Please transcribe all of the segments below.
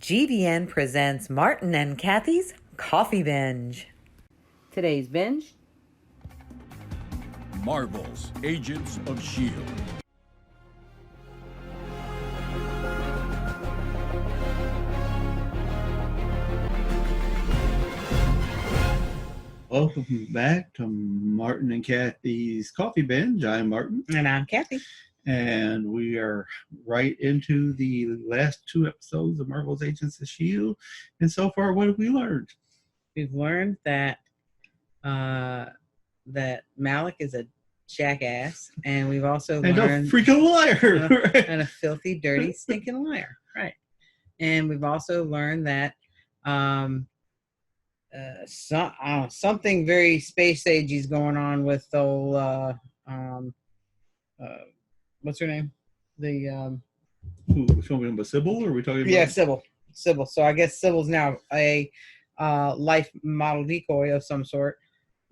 GVN presents Martin and Kathy's Coffee Binge. Today's binge: Marvel's Agents of S.H.I.E.L.D. Welcome back to Martin and Kathy's Coffee Binge. I'm Martin. And I'm Kathy. And we are right into the last two episodes of Marvel's Agents of S.H.I.E.L.D. And so far, what have we learned? We've learned that that Malik is a jackass, and we've also And learned a freaking liar. and a filthy, dirty, stinking liar. Right. And we've also learned that something very space agey is going on with the old what's her name? The Who was talking about Sybil? Or are we talking about? Yeah, Sybil. So I guess Sybil's now a life model decoy of some sort,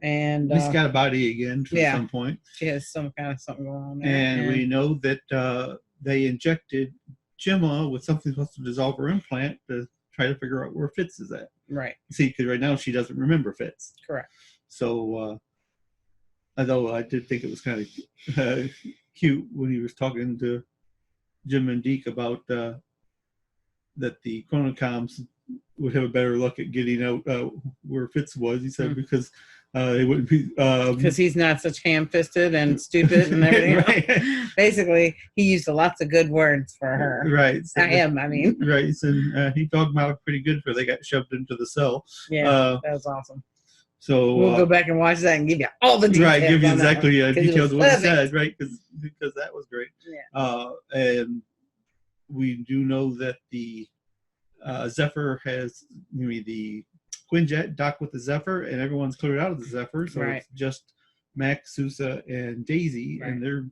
and He's got a body again at some point. She has some kind of something going on there. And we know that they injected Gemma with something supposed to dissolve her implant to try to figure out where Fitz is at. Right. See, because right now she doesn't remember Fitz. Correct. So, although I did think it was kind of cute when he was talking to Jim and Deke about that the Chronocoms would have a better luck at getting out where Fitz was. He said because they wouldn't be because he's not such ham-fisted and stupid and everything. Right. Basically, he used lots of good words for her. Right. So not him. I mean. Right. So he talked about pretty good for they got shoved into the cell. Yeah, that was awesome. So we'll go back and watch that and give you all the details. Right, give you exactly details of what he said, right? Because that was great. Yeah. And we do know that the Zephyr has the Quinjet docked with the Zephyr, and everyone's cleared out of the Zephyr. So It's just Max, Sousa, and Daisy, and they're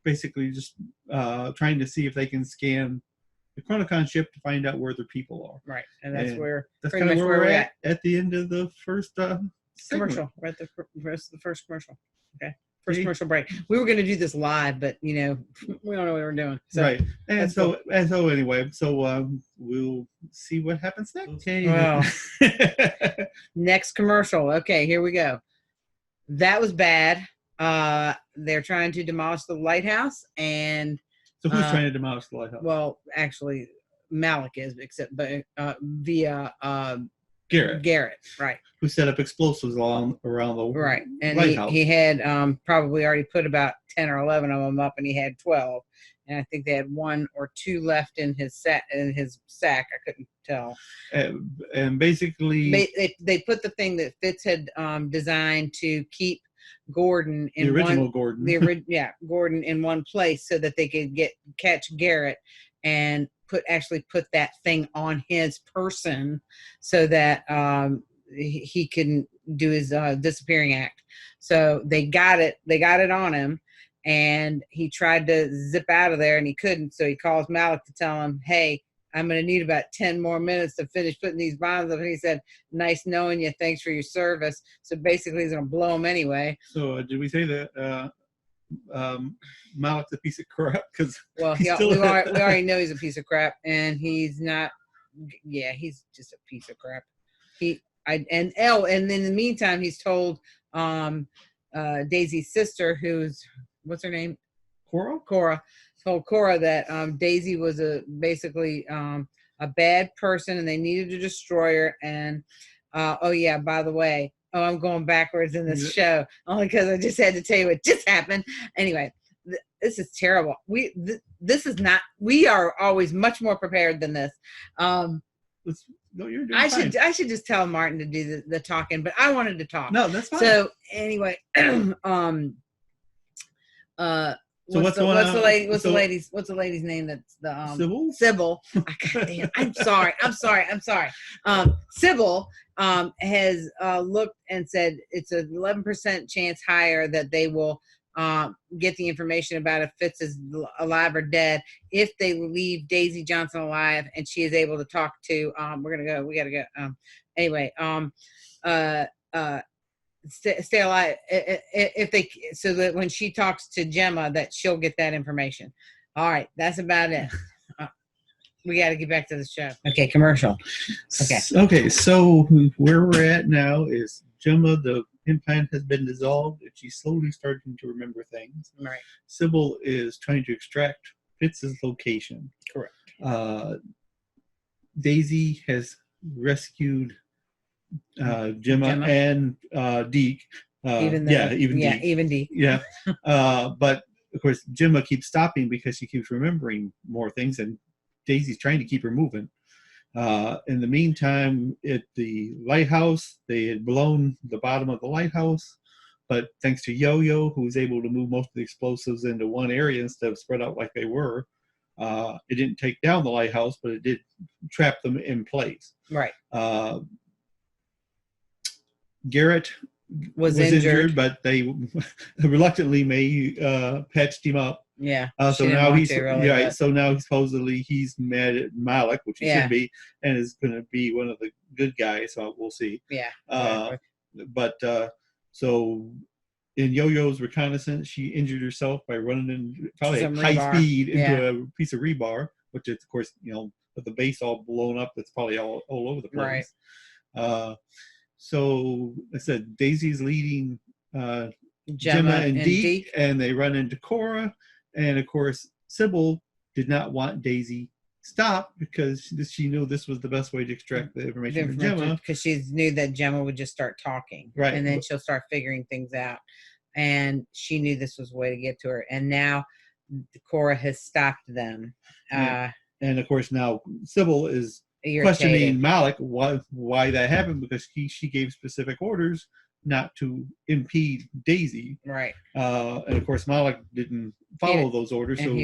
basically just trying to see if they can scan the Chronocon ship to find out where their people are. Right, and that's where kind of where we're at the end of the first commercial. We're at the first commercial. Okay. First commercial break. We were going to do this live, but we don't know what we're doing. So, right. And so anyway, we'll see what happens next. Okay. Well, next commercial. Okay, here we go. That was bad. They're trying to demolish the lighthouse, and so who's trying to demolish the lighthouse? Well, actually, Malik is, via Garrett, right? Who set up explosives around the right, and lighthouse. he had probably already put about 10 or 11 of them up, and he had 12, and I think they had 1 or 2 left in his sack. I couldn't tell. And basically, they put the thing that Fitz had designed to keep Gordon in Gordon in one place so that they could catch Garrett and put that thing on his person so that he can do his disappearing act. So they got it on him, and he tried to zip out of there and he couldn't. So he calls Malik to tell him, "Hey, I'm going to need about 10 more minutes to finish putting these bombs up." And he said, "Nice knowing you. Thanks for your service." So basically he's going to blow them anyway. So did we say that Malik's a piece of crap? Well, we already know he's a piece of crap, and he's not. Yeah, he's just a piece of crap. And in the meantime, he's told Daisy's sister, what's her name? Cora. Told Cora that Daisy was basically a bad person, and they needed to destroy her. And by the way, I'm going backwards in this show only because I just had to tell you what just happened. Anyway, this is terrible. This is not. We are always much more prepared than this. No, you're doing I fine. should just tell Martin to do the talking, but I wanted to talk. No, that's fine. So anyway, What's the lady's name? That's the Sybil. Goddamn, I'm sorry. Sybil has looked and said it's an 11% chance higher that they will get the information about if Fitz is alive or dead if they leave Daisy Johnson alive and she is able to talk to. We gotta go. Anyway. Stay alive so that when she talks to Gemma that she'll get that information. All right, that's about it. We got to get back to the show. Okay, commercial. Okay. Okay, so where we're at now is Gemma, the implant has been dissolved, and she's slowly starting to remember things. Right. Sybil is trying to extract Fitz's location. Correct. Daisy has rescued Gemma and Deke. Even Deke. Even Deke. Yeah. But of course, Gemma keeps stopping because she keeps remembering more things, and Daisy's trying to keep her moving. In the meantime, at the lighthouse, they had blown the bottom of the lighthouse, but thanks to Yo-Yo, who was able to move most of the explosives into one area instead of spread out like they were, it didn't take down the lighthouse, but it did trap them in place. Right. Garrett was injured, but they reluctantly patched him up. Yeah. So now So now supposedly he's mad at Malik, which he should be, and is going to be one of the good guys. So we'll see. Yeah. But so in Yo-Yo's reconnaissance, she injured herself by running in probably at high speed into a piece of rebar, which is, of course, with the base all blown up, it's probably all over the place. Right. So I said Daisy's leading Gemma and Deke, and they run into Cora. And of course, Sybil did not want Daisy stopped because she knew this was the best way to extract the information from Gemma. Because she knew that Gemma would just start talking. Right. And then she'll start figuring things out. And she knew this was the way to get to her. And now Cora has stopped them. And of course, now Sybil is questioning Malik why that happened, because she gave specific orders not to impede Daisy. Right. And of course, Malik didn't follow those orders. So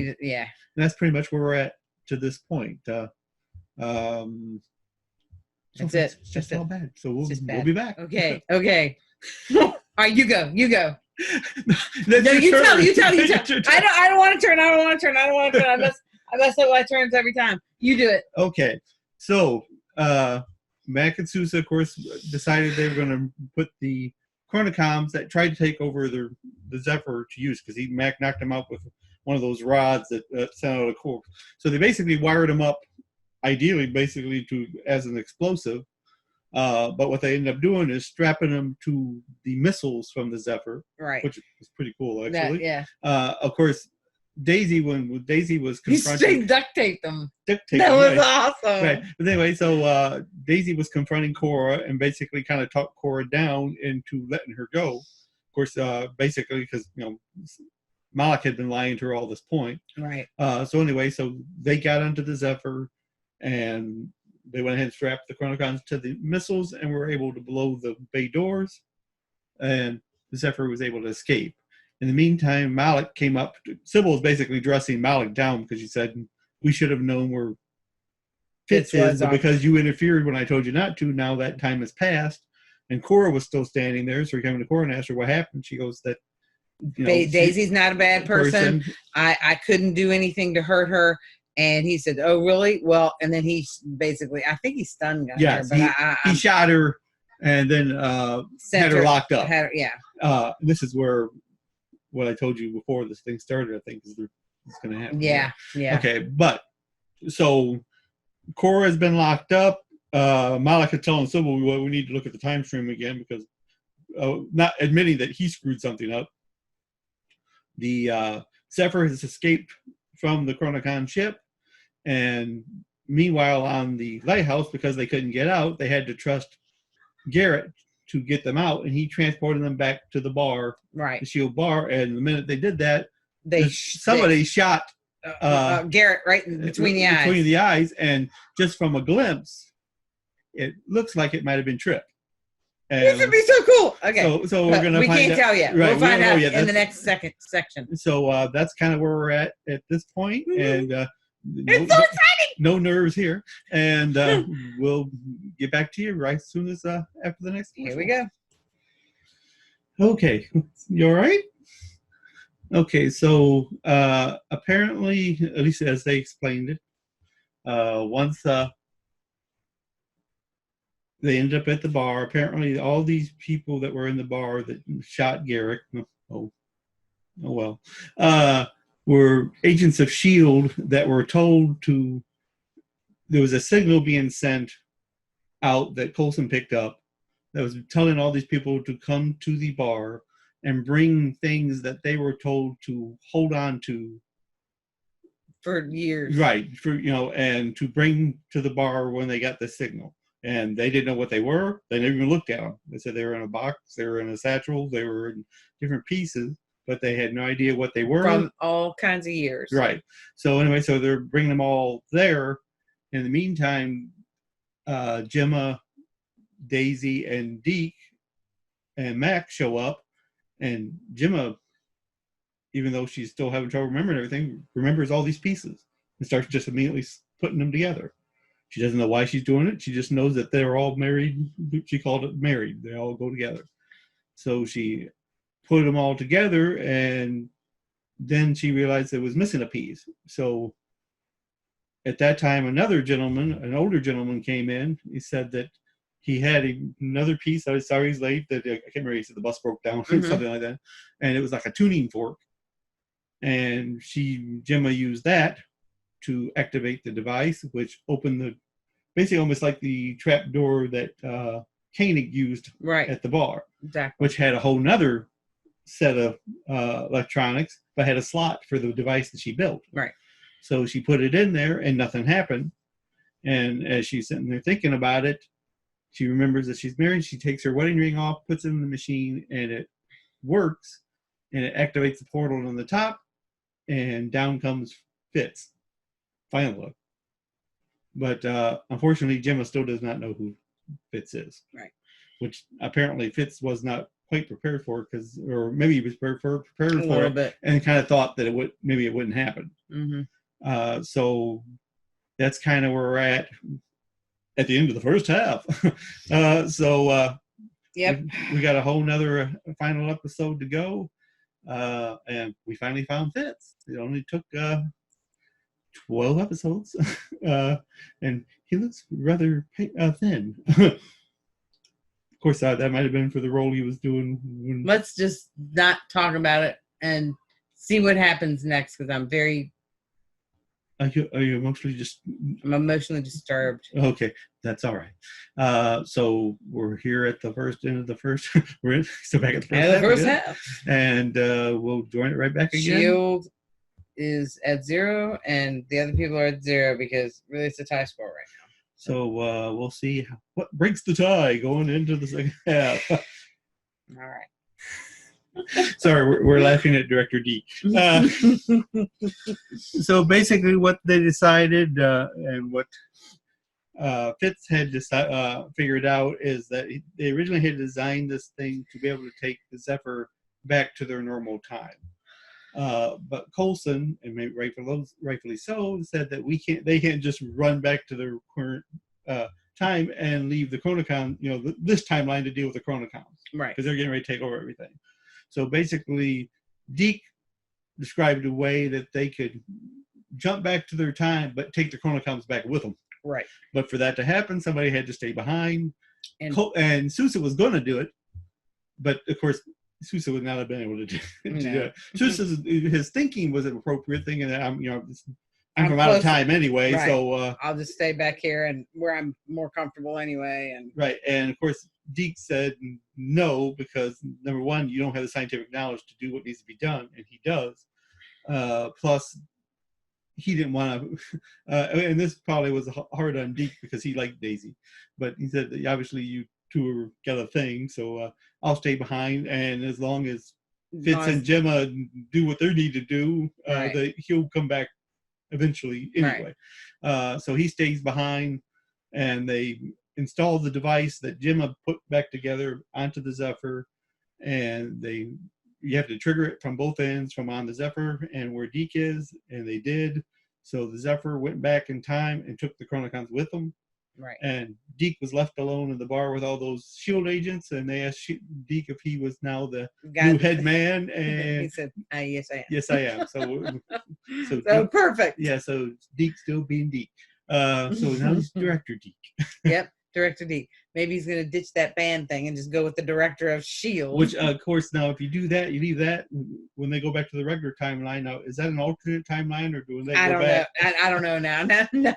that's pretty much where we're at to this point. That's it. It's just all bad. So we'll be back. Okay. Okay. All right, you go. You tell. I don't want to turn. I mess up my turns every time. You do it. Okay. So Mac and Sousa, of course, decided they were going to put the chronocoms that tried to take over the Zephyr to use, because Mac knocked them out with one of those rods that sent out a core. So they basically wired them up, ideally, as an explosive. But what they ended up doing is strapping them to the missiles from the Zephyr, right? Which was pretty cool, actually. Yeah. Of course, Daisy, when Daisy was confronting, he duct taped them. That was awesome. Right. But anyway, so Daisy was confronting Cora and basically kind of talked Cora down into letting her go. Of course, basically because Malik had been lying to her all this point. Right. So anyway, so they got onto the Zephyr and they went ahead and strapped the chronocons to the missiles and were able to blow the bay doors, and the Zephyr was able to escape. In the meantime, Malik came up. Sybil was basically dressing Malik down because she said, "We should have known where Fitz is, but because you interfered when I told you not to, now that time has passed." And Cora was still standing there, so he came to Cora and asked her what happened. She goes, "That Daisy's not a bad person. I couldn't do anything to hurt her." And he said, "Oh, really? Well," and then he basically, I think he stunned her. Yes, but he shot her and then had her locked up. This is where what I told you before this thing started, I think, is going to happen. Yeah. Okay, but so Cora has been locked up. Malik is telling Sybil, we need to look at the time stream again because not admitting that he screwed something up. The Zephyr has escaped from the Chronocon ship, and meanwhile on the lighthouse, because they couldn't get out, they had to trust Garrett to get them out, and he transported them back to the bar, right? The shield bar. And the minute they did that, somebody shot Garrett right between the eyes, and just from a glimpse, it looks like it might have been Trip. This would be so cool. Okay, so we're gonna. We can't tell yet. Right, we'll find out in the next section. So that's kind of where we're at this point, and it's so exciting. No nerves here, and we'll get back to you right as soon as after the next. Here we go. Okay, you all right? Okay, so apparently, at least as they explained it, once they ended up at the bar. Apparently, all these people that were in the bar that shot Garrick, were agents of S.H.I.E.L.D. that were told to there was a signal being sent out that Coulson picked up that was telling all these people to come to the bar and bring things that they were told to hold on to for years, right? And to bring to the bar when they got the signal. And they didn't know what they were. They never even looked at them. They said they were in a box, they were in a satchel, they were in different pieces, but they had no idea what they were. From all kinds of years. Right. So anyway, so they're bringing them all there. In the meantime, Gemma, Daisy, and Deke and Mac show up, and Gemma, even though she's still having trouble remembering everything, remembers all these pieces and starts just immediately putting them together. She doesn't know why she's doing it. She just knows that they're all married. She called it married. They all go together. So she put them all together, and then she realized there was missing a piece. So at that time, another gentleman, an older gentleman, came in. He said that he had another piece. I was sorry he's late. That I can't remember. He said the bus broke down or something like that, and it was like a tuning fork. And Gemma used that to activate the device, which opened basically almost like the trap door that Koenig used at the bar, exactly, which had a whole nother set of electronics, but had a slot for the device that she built. Right. So she put it in there, and nothing happened. And as she's sitting there thinking about it, she remembers that she's married. She takes her wedding ring off, puts it in the machine, and it works, and it activates the portal on the top, and down comes Fitz, finally. But unfortunately, Gemma still does not know who Fitz is. Right. Which apparently Fitz was not quite prepared for, or maybe he was prepared for it, bit. And kind of thought that it wouldn't happen. Mm-hmm. So that's kind of where we're at the end of the first half. Yep. We got a whole nother final episode to go, and we finally found Fitz. It only took 12 episodes, and he looks rather thin. Of course, that might have been for the role he was doing. Let's just not talk about it and see what happens next, because I'm very... Are you emotionally just... I'm emotionally disturbed. Okay, that's all right. So we're here at the end of the first... we're back at the first half. And we'll join it right back again. Shield is at 0, and the other people are at 0, because really it's a tie score right now. So we'll see what breaks the tie going into the second half. All right. Sorry, we're laughing at Director D. So basically what they decided and what Fitz had figured out is that they originally had designed this thing to be able to take the Zephyr back to their normal time. But Coulson, and maybe rightfully so, said that they can't just run back to their current time and leave the Chronocon, this timeline to deal with the Chronocons. Right. Because they're getting ready to take over everything. So basically, Deke described a way that they could jump back to their time, but take the Chronocons back with them. Right. But for that to happen, somebody had to stay behind. And Sousa was going to do it, but of course, Sousa would not have been able to do it. His thinking was an appropriate thing, and I'm from out of time anyway, right. So I'll just stay back here and where I'm more comfortable anyway. And right, and of course, Deke said no, because number one, you don't have the scientific knowledge to do what needs to be done, and he does. Plus, he didn't want to, and this probably was hard on Deke because he liked Daisy, but he said that obviously you two got a thing, so I'll stay behind, and as long as Fitz and Gemma do what they need to do, right. He'll come back eventually anyway. Right. So he stays behind, and they install the device that Gemma put back together onto the Zephyr, and you have to trigger it from both ends, from on the Zephyr and where Deke is, and they did. So the Zephyr went back in time and took the Chronocons with them. Right. And Deke was left alone in the bar with all those SHIELD agents, and they asked Deke if he was now the new head man, and he said, "Yes, I am." Yes, I am. So perfect. Yeah. So Deke still being Deke. So now he's Director Deke. Yep. Director D. Maybe he's going to ditch that band thing and just go with the director of S.H.I.E.L.D. Which, of course, now if you do that, you leave that when they go back to the regular timeline. Now, is that an alternate timeline, or do they go back? I don't know now. No.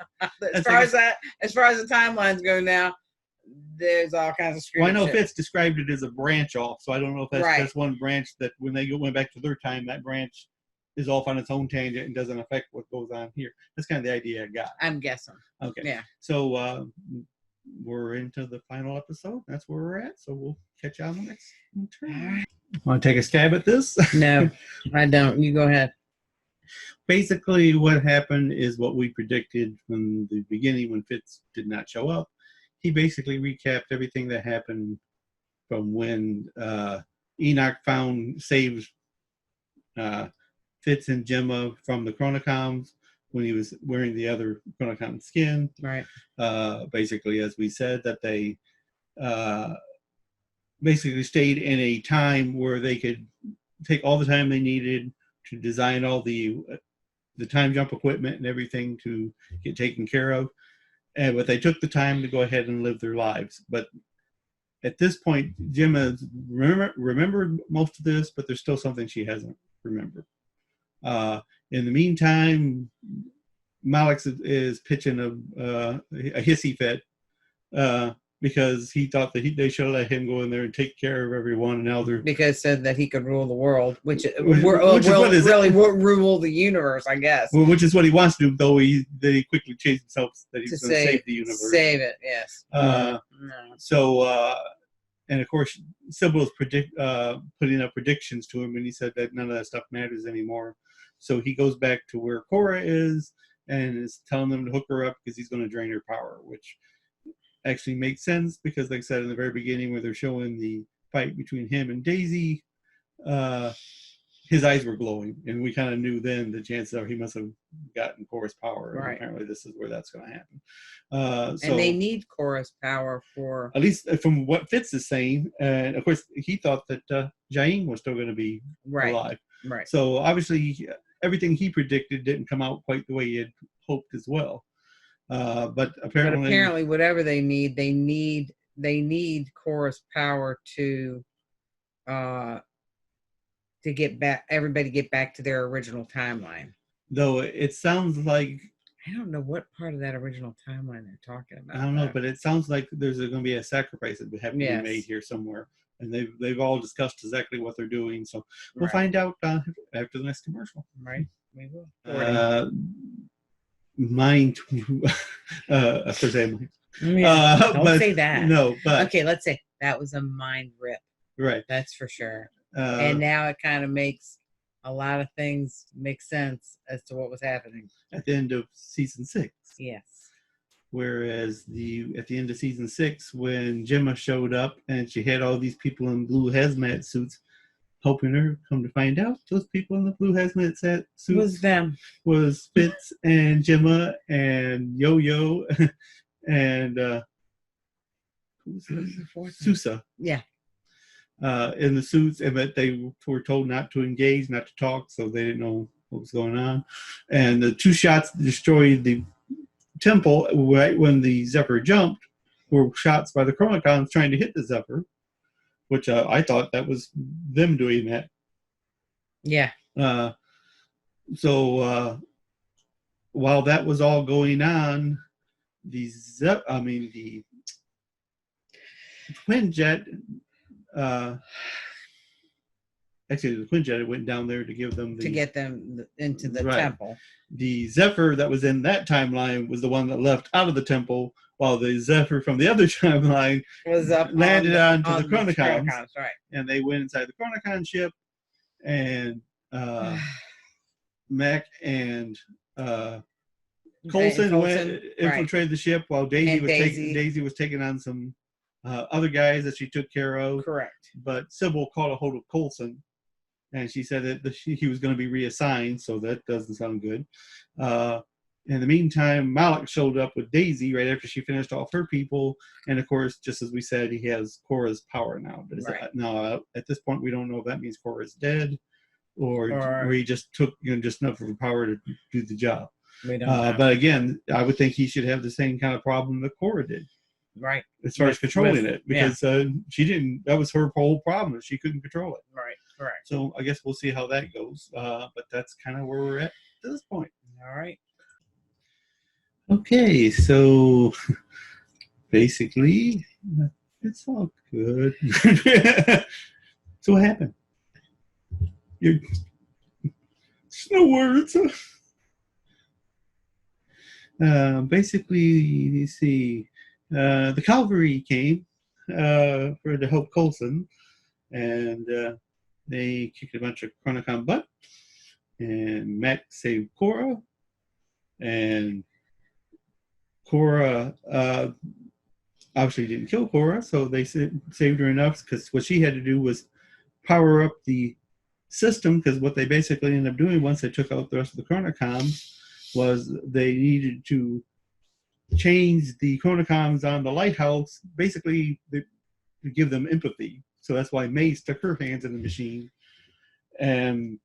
As far as the timelines go now, there's all kinds of screwed. Well, I know Fitz described it as a branch off, so I don't know if that's just one branch that when they went back to their time, that branch is off on its own tangent and doesn't affect what goes on here. That's kind of the idea I got. I'm guessing. Okay. Yeah. So we're into the final episode. That's where we're at. So we'll catch you on the next turn. Want to take a stab at this? No, I don't. You go ahead. Basically, what happened is what we predicted from the beginning when Fitz did not show up. He basically recapped everything that happened from when Enoch saved Fitz and Gemma from the Chronocoms when he was wearing the other Chronocom skin. Right. Basically, as we said, that they basically stayed in a time where they could take all the time they needed to design all the time jump equipment and everything to get taken care of. But they took the time to go ahead and live their lives. But at this point, Gemma remembered most of this, but there's still something she hasn't remembered. In the meantime, Malix is pitching a hissy fit because he thought that they should let him go in there and take care of everyone. And now they're because said that he could rule the world, which really rule the universe, I guess. Well, which is what he wants to do, though he quickly changed himself that he's going to save the universe. Save it, yes. So, and of course, Sybil's putting up predictions to him, and he said that none of that stuff matters anymore. So he goes back to where Cora is and is telling them to hook her up because he's going to drain her power, which actually makes sense because, like I said in the very beginning, where they're showing the fight between him and Daisy, his eyes were glowing, and we kind of knew then the chances are he must have gotten Cora's power. Right. And apparently, this is where that's going to happen. And they need Cora's power for, at least from what Fitz is saying, and of course he thought that Jain was still going to be alive. Right. So obviously, everything he predicted didn't come out quite the way he had hoped as well. But apparently, whatever they need Cora's power to get back, everybody get back to their original timeline. Though it sounds like, I don't know what part of that original timeline they're talking about. I don't know, but it sounds like there's going to be a sacrifice that would have to be made here somewhere, and they've all discussed exactly what they're doing. So we'll find out after the next commercial. Right, we will. Mind, of course, don't say that. No, but okay, let's say that was a mind rip. Right, that's for sure. And now it kind of makes a lot of things make sense as to what was happening at the end of season 6. Yes. Whereas at the end of season 6, when Gemma showed up and she had all these people in blue hazmat suits helping her, come to find out those people in the blue hazmat suits was Fitz and Gemma and Yo-Yo and who's the fourth? Sousa. Yeah. In the suits, but they were told not to engage, not to talk, so they didn't know what was going on. And the 2 shots destroyed the temple right when the Zephyr jumped were shots by the Chronicons trying to hit the Zephyr, which I thought that was them doing that. Yeah. So while that was all going on, the Quinjet. Actually, the Quinjet went down there to give them to get them into the temple. The Zephyr that was in that timeline was the one that left out of the temple, while the Zephyr from the other timeline was landed onto the Chronicons. Right. And they went inside the Chronicon ship, and Mac and Coulson infiltrated the ship while Daisy was taking on some other guys that she took care of. Correct. But Sybil caught a hold of Coulson, and she said that he was going to be reassigned, so that doesn't sound good. In the meantime, Malik showed up with Daisy right after she finished off her people, and of course, just as we said, he has Cora's power now. Now, at this point, we don't know if that means Cora's dead, or he just took just enough of her power to do the job. We don't know. But again, I would think he should have the same kind of problem that Cora did. Right. As far as controlling it, because she didn't. That was her whole problem. She couldn't control it. Right. Correct. So I guess we'll see how that goes. But that's kind of where we're at this point. All right. Okay, so basically, it's all good. So what happened? There's no words. Basically, you see, the cavalry came for to help Coulson, and they kicked a bunch of Chronicon butt, and Mac saved Cora, and Cora obviously didn't kill Cora, so they saved her enough, because what she had to do was power up the system, because what they basically ended up doing once they took out the rest of the Chronocoms was they needed to change the Chronocoms on the lighthouse, basically to give them empathy. So that's why May stuck her hands in the machine and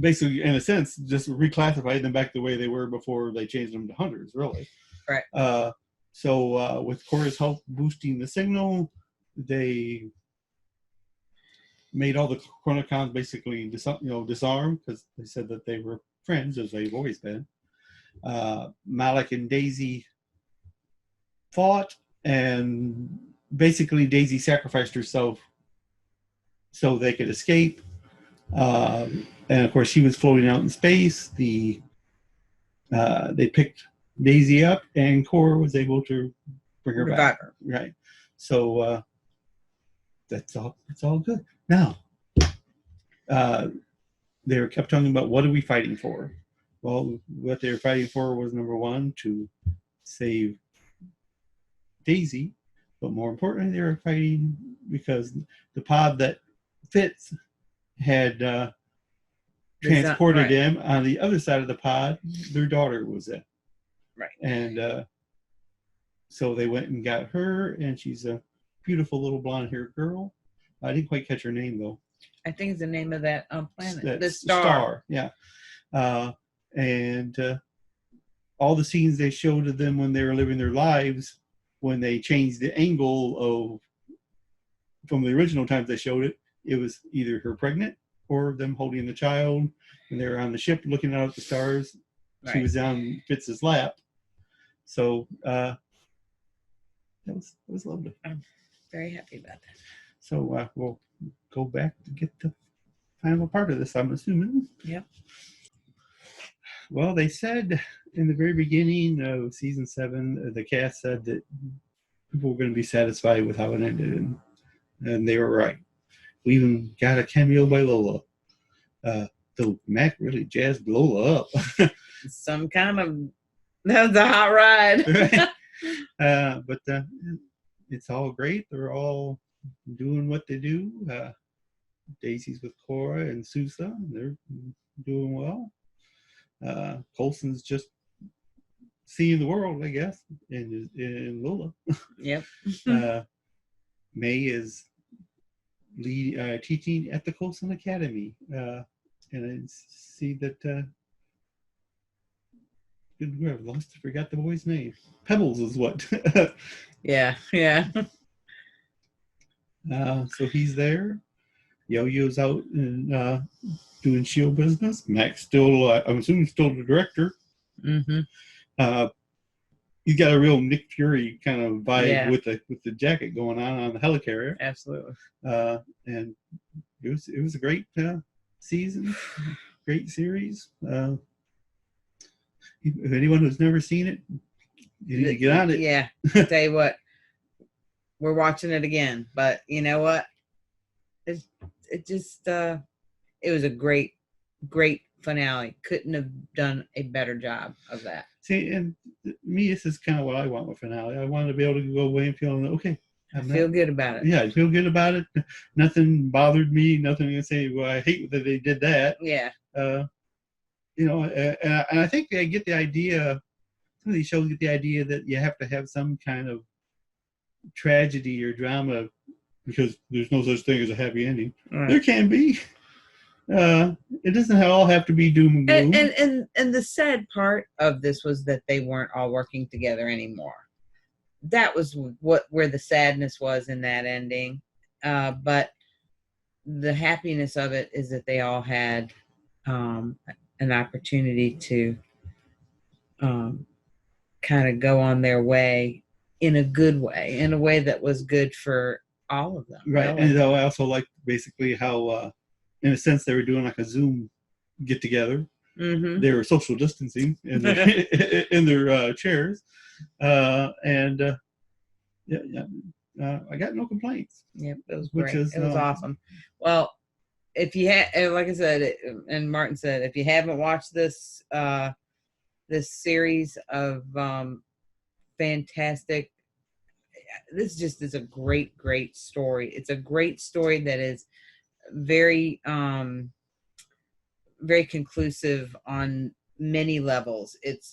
basically, in a sense, just reclassified them back the way they were before they changed them to hunters, really. Right. So with Cora's help boosting the signal, they made all the Chronicons basically disarm, because they said that they were friends, as they've always been. Malik and Daisy fought, and basically Daisy sacrificed herself so they could escape. And of course, she was floating out in space. They picked Daisy up, and Cora was able to bring her back. Right. So that's all. It's all good. Now, they were kept talking about, what are we fighting for? Well, what they were fighting for was, number one, to save Daisy, but more importantly, they were fighting because the pod that Fitz had transported him on the other side of the pod, their daughter was in. Right. And so they went and got her, and she's a beautiful little blonde-haired girl. I didn't quite catch her name, though. I think it's the name of that planet. The Star. Yeah. And all the scenes they showed of them when they were living their lives, when they changed the angle from the original times they showed it, it was either her pregnant or them holding the child, and they were on the ship looking out at the stars. Right. She was on Fitz's lap. So that was lovely. I'm very happy about that. So we'll go back to get the final part of this, I'm assuming. Yep. Well, they said in the very beginning of season 7, the cast said that people were going to be satisfied with how it ended, and they were right. We even got a cameo by Lola. Though Mac really jazzed Lola up. Some kind of, that was a hot ride. But it's all great. They're all doing what they do. Daisy's with Cora and Sousa. They're doing well. Coulson's just seeing the world, I guess, in Lola. Yep. May is teaching at the Coulson Academy. And I see that good grief, I forgot the boy's name. Pebbles is what. Yeah. So he's there. Yo-Yo's out and doing S.H.I.E.L.D. business. Mac's still, I'm assuming, still the director. Mm-hmm. He's got a real Nick Fury kind of vibe with the jacket going on the helicarrier. Absolutely. And it was a great season, great series. If anyone who's never seen it, you need to get on it. Yeah. I'll tell you what, we're watching it again, but you know what? It was a great finale. Couldn't have done a better job of that. See, and me, this is kind of what I want with finale. I want to be able to go away and feel, okay, I feel good about it. Yeah, I feel good about it. Nothing bothered me. Nothing to say, well, I hate that they did that. Yeah. And I think they get the idea, some of these shows get the idea that you have to have some kind of tragedy or drama because there's no such thing as a happy ending. Right. There can be. It doesn't all have to be doom and gloom. And the sad part of this was that they weren't all working together anymore. that was where the sadness was in that ending. But the happiness of it is that they all had an opportunity to kind of go on their way in a good way, in a way that was good for all of them. Right. Really. And I also liked basically how, in a sense, they were doing like a Zoom get together. Mm-hmm. They were social distancing in their chairs. I got no complaints. Yep, it was great. It was awesome. Well, if you had, like I said, and Martin said, if you haven't watched this series of fantastic, this just is a great story. It's a great story that is very very conclusive on many levels. It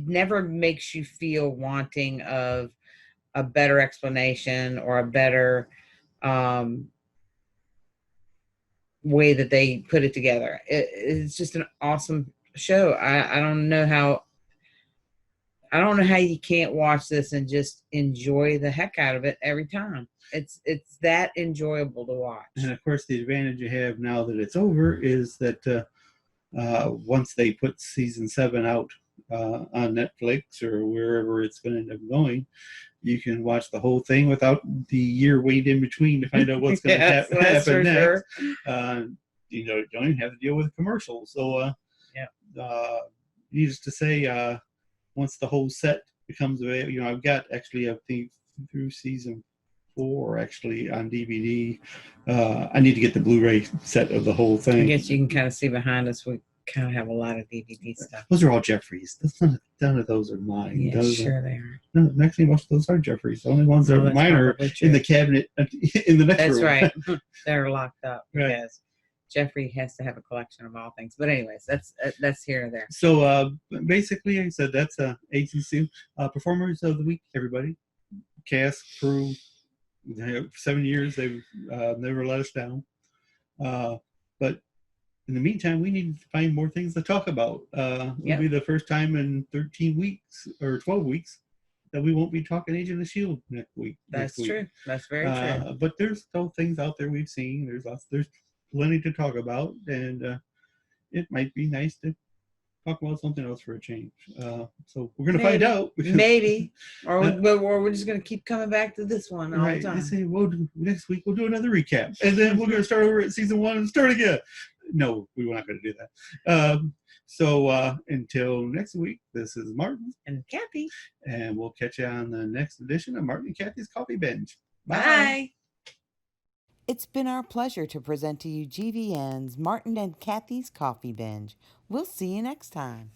never makes you feel wanting of a better explanation or a better way that they put it together. It's just an awesome show. I don't know how you can't watch this and just enjoy the heck out of it every time. It's that enjoyable to watch. And of course, the advantage you have now that it's over is that once they put season 7 out on Netflix or wherever it's going to end up going, you can watch the whole thing without the year wait in between to find out what's going to happen next. Sure. You don't even have to deal with commercials. So, needless to say, once the whole set becomes available, I've got actually, I think, through season 4 actually on DVD. I need to get the Blu-ray set of the whole thing. I guess you can kind of see behind us. We kind of have a lot of DVD stuff. Those are all Jeffries. None of those are mine. Yeah, sure they are. No, actually, most of those are Jeffries. The only ones that are mine are in the cabinet in the next room. That's right. They're locked up because Jeffrey has to have a collection of all things. But anyways, that's here or there. So basically, I said that's agency performers of the week. Everybody, cast, crew. 7 years they've never let us down. But in the meantime, we need to find more things to talk about. It'll be the first time in 13 weeks or 12 weeks that we won't be talking Agent of S.H.I.E.L.D. next week. That's true. That's very true. But there's still things out there we've seen. There's plenty to talk about, and it might be nice to talk about something else for a change. So we're going to find out. Maybe. Or we're just going to keep coming back to this one all the time. They say, next week we'll do another recap. And then we're going to start over at season 1 and start again. No, we're not going to do that. So until next week, this is Martin. And Kathy. And we'll catch you on the next edition of Martin and Kathy's Coffee Binge. Bye. It's been our pleasure to present to you GVN's Martin and Kathy's Coffee Binge. We'll see you next time.